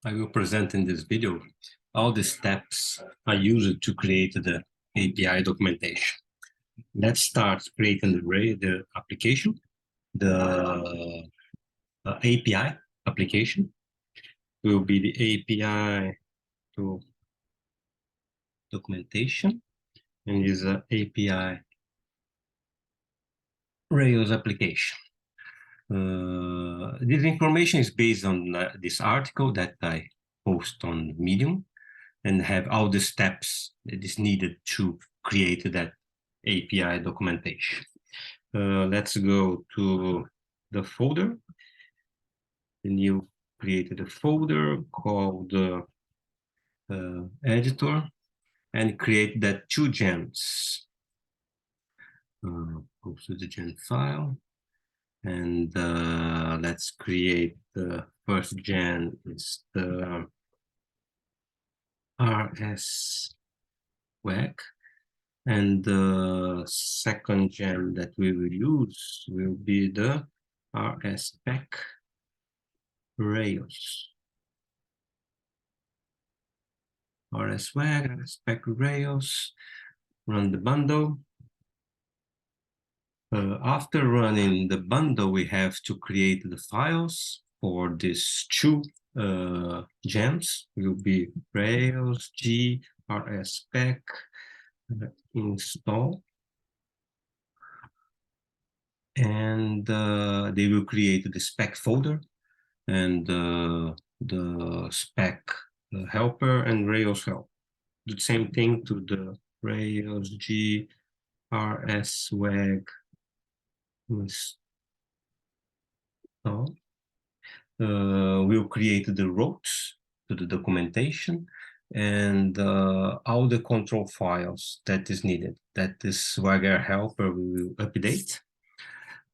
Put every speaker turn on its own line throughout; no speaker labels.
I will present in this video all the steps I used to create the API documentation. Let's start creating the application, the API application will be the API to documentation, and is an API Rails application. This information is based on this article that I post on Medium, and have all the steps that is needed to create that API documentation. Let's go to the folder. Then you created a folder called editor and create that two gems. Go to the gem file, and let's create the first gem is the RS WAG, and the second gem that we will use will be the RSpec Rails. RSWAG, RSpec Rails, run the bundle. After running the bundle, we have to create the files for these two gems. Will be Rails G RSpec install, and they will create the spec folder and the spec helper and Rails help. The same thing to the Rails G RSWAG install. We'll create the routes to the documentation and all the control files that is needed. That is Swagger helper we will update.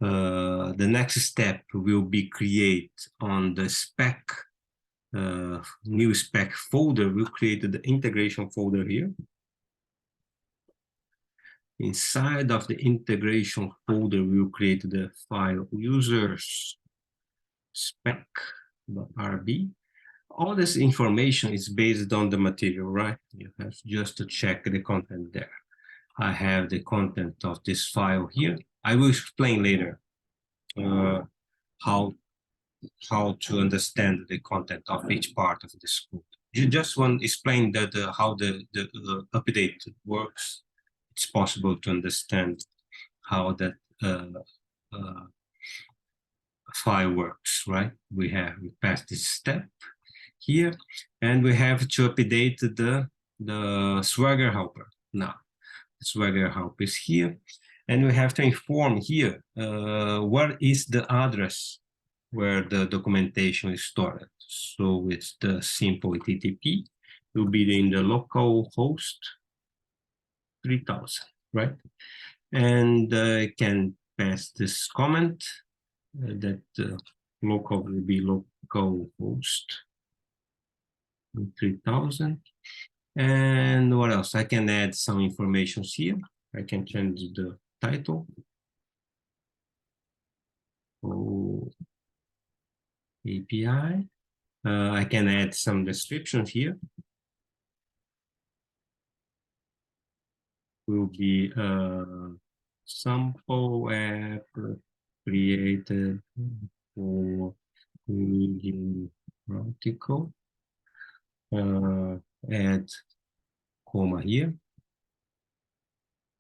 The next step will be create on the spec new spec folder. We'll create the integration folder here. Inside of the integration folder, we'll create the file users spec.rb. All this information is based on the material, right? You have just to check the content there. I have the content of this file here. I will explain later how to understand the content of each part of this code. You just want to explain that how the update works. It's possible to understand how that file works, right? We passed this step here, and we have to update the Swagger helper. Now, the Swagger helper is here, and we have to inform here what is the address where the documentation is stored. So it's the simple HTTP. It will be in the local host 3000, right? And I can pass this comment that local will be local host 3000. And what else? I can add some information here. I can change the title. Oh, API. I can add some descriptions here. Will be a sample app created for Medium article. Add comma here.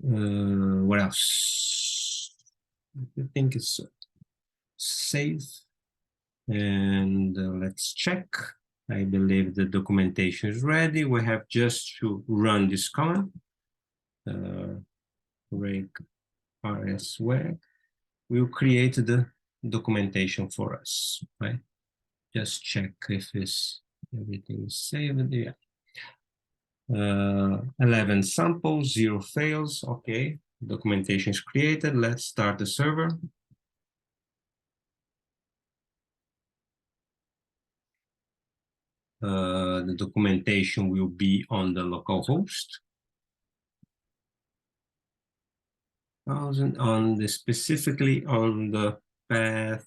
What else? I think it's save. And let's check. I believe the documentation is ready. We have just to run this command. Rake RSWAG will create the documentation for us, right? Just check if everything is saved. Yeah. 11 samples, 0 fails. Okay, documentation is created. Let's start the server. The documentation will be on the local host. Specifically on the path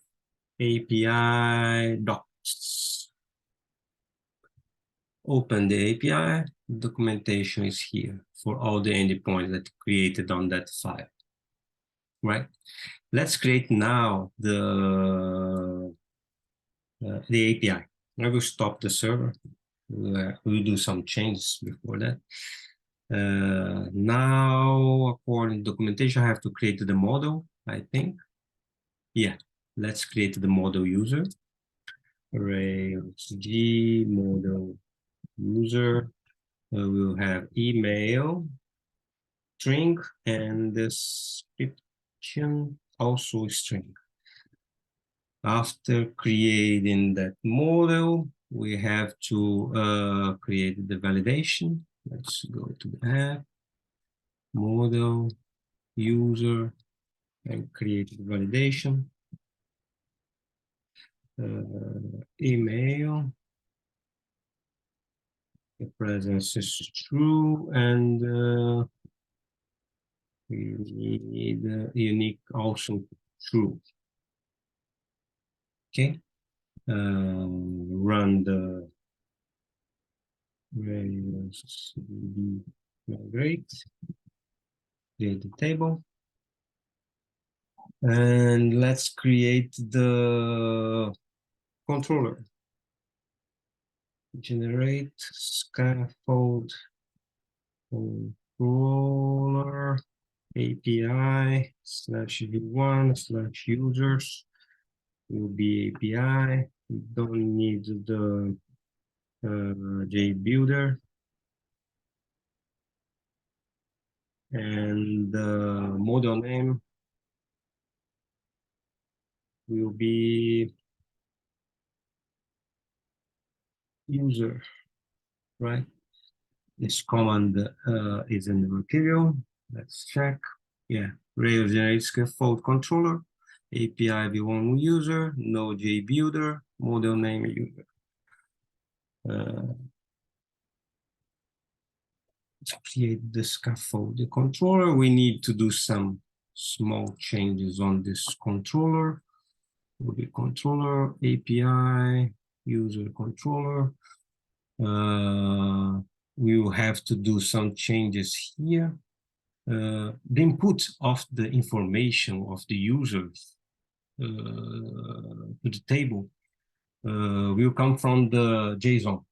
API docs. Open the API, documentation is here for all the endpoints that created on that file, right? Let's create now the API. I will stop the server. We'll do some changes before that. Now, according to documentation, I have to create the model, I think. Yeah, let's create the model user. Rails G model user. We'll have email, string, and description also string. After creating that model, we have to create the validation. Let's go to the app, model, user, and create the validation. Email, the presence is true, and we need unique also true. Okay, run the Rails migrate, create the table, and let's create the controller. Generate scaffold controller API / v1 / users will be API. We don't need the JBuilder, and the model name will be user, right? This command is in the material. Let's check. Yeah, Rails generate scaffold controller, API v1 user, no JBuilder, model name user. To create the scaffold, the controller, we need to do some small changes on this controller. Will be controller, API, user controller. We will have to do some changes here. The input of the information of the users to the table will come from the JSON,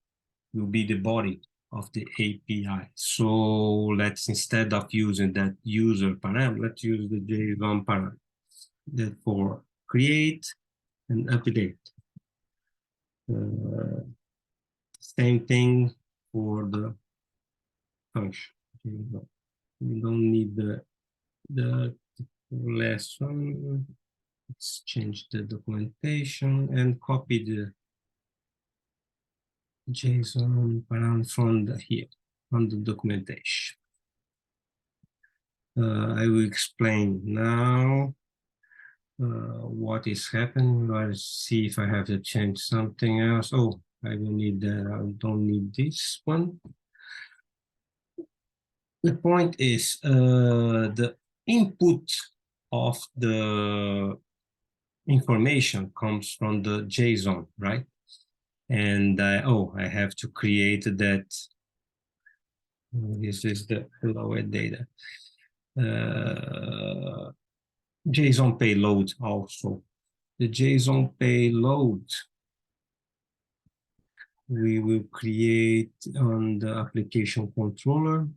will be the body of the API. So let's, instead of using that user parameter, let's use the JSON parameter. Therefore, create and update. Same thing for the function. We don't need the last one. Let's change the documentation and copy the JSON parameter from here, on the documentation. I will explain now what is happening. Let's see if I have to change something else. Oh, I don't need that. I don't need this one. The point is the input of the information comes from the JSON, right? And I have to create that. This is the hello data. JSON payload also. The JSON payload we will create on the application controller.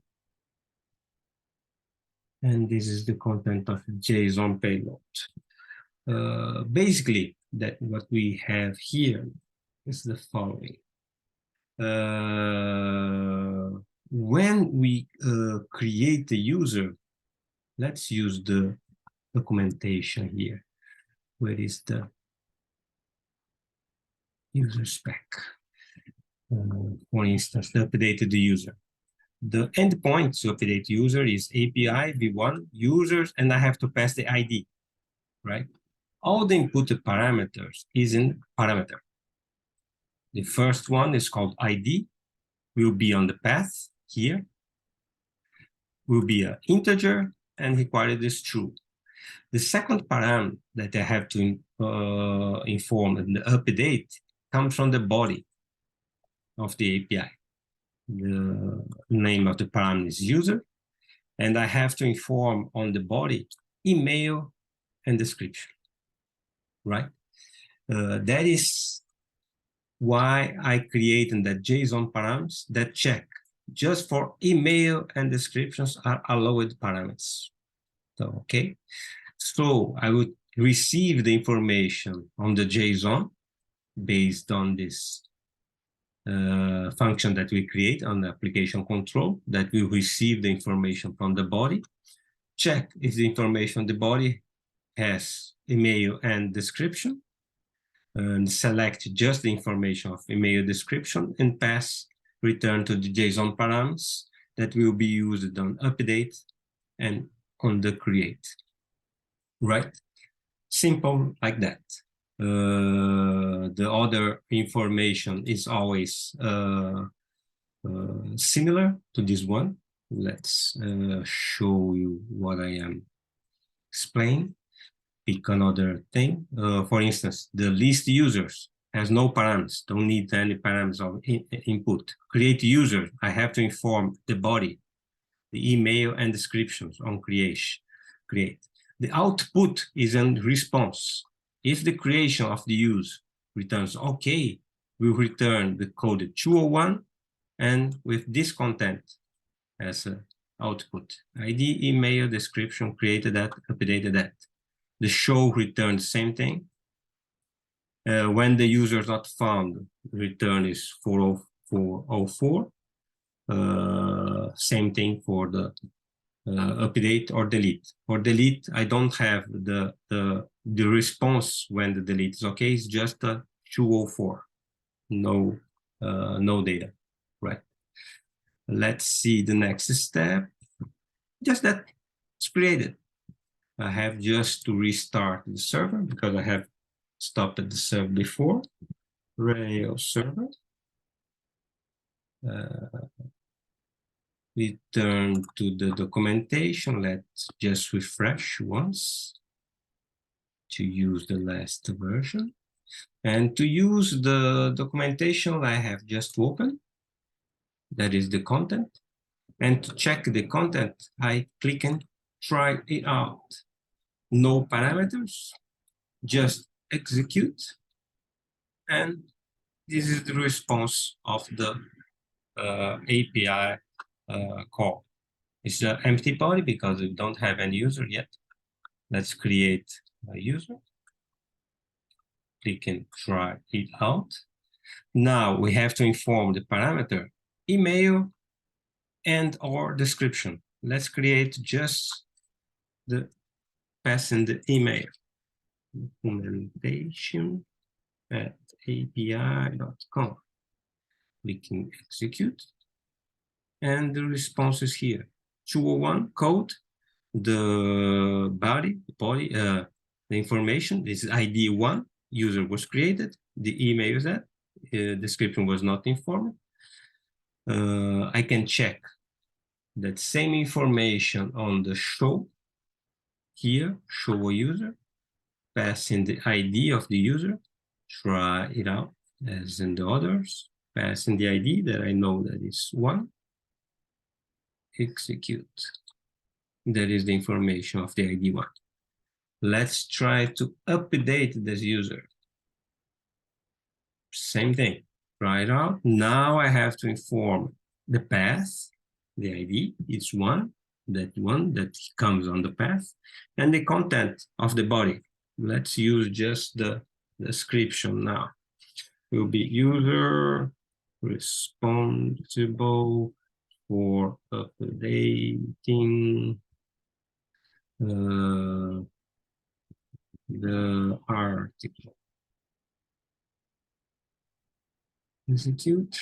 And this is the content of JSON payload. Basically, that what we have here is the following. When we create the user, let's use the documentation here. Where is the user spec? For instance, the updated user. The endpoint to update user is API v1 users, and I have to pass the ID, right? All the input parameters is in parameter. The first one is called ID, will be on the path here, will be an integer, and required is true. The second parameter that I have to inform and update comes from the body of the API. the name of the parameter is user, and I have to inform on the body email and description, right? That is why I created that JSON parameters that check just for email and descriptions are allowed parameters. So, okay, so I would receive the information on the JSON based on this function that we create on the application control, that will receive the information from the body, check if the information on the body has email and description, and select just the information of email description and pass return to the JSON params that will be used on update and on the create, right? Simple like that. The other information is always similar to this one. Let's show you what I am explaining. Pick another thing. For instance, the list users has no params, don't need any params of input. Create user, I have to inform the body, the email and descriptions on create. The output is a response. If the creation of the use returns okay, we'll return the code 201 and with this content as an output. ID, email, description, created that, updated that. The show returns the same thing. When the user is not found, return is 404. Same thing for the update or delete. For delete, I don't have the response when the delete is okay. It's just a 204. No data, right? Let's see the next step. Just that it's created. I have just to restart the server because I have stopped at the server before. Rails server. Return to the documentation. Let's just refresh once to use the last version. And to use the documentation, I have just opened. That is the content. And to check the content, I click and try it out. No parameters, just execute. And this is the response of the API call. It's an empty body because we don't have any user yet. Let's create a user. Click and try it out. Now we have to inform the parameter email and or description. Let's create just the passing the email. Documentation at api.com. Clicking execute. And the response is here. 201 code, the body, the information, this is ID 1, user was created, the email is that, description was not informed. I can check that same information on the show, here, show a user, pass in the ID of the user, try it out as in the others, pass in the ID that I know that is 1, execute. That is the information of the ID 1. Let's try to update this user. Same thing, try it out. Now I have to inform the path, the ID is 1, that comes on the path, and the content of the body. Let's use just the description now. Will be user responsible for updating the article. Execute,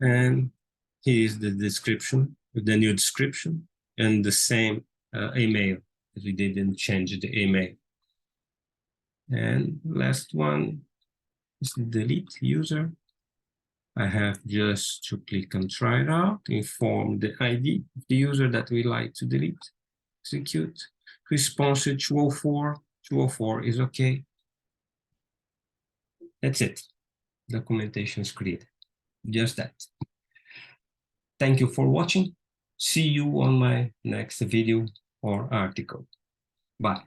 and here is the description, the new description, and the same email, as we didn't change the email. And last one is delete user. I have just to click and try it out, inform the ID of the user that we like to delete, execute, response to 204, 204 is okay. That's it. Documentation is created. Just that. Thank you for watching. See you on my next video or article. Bye.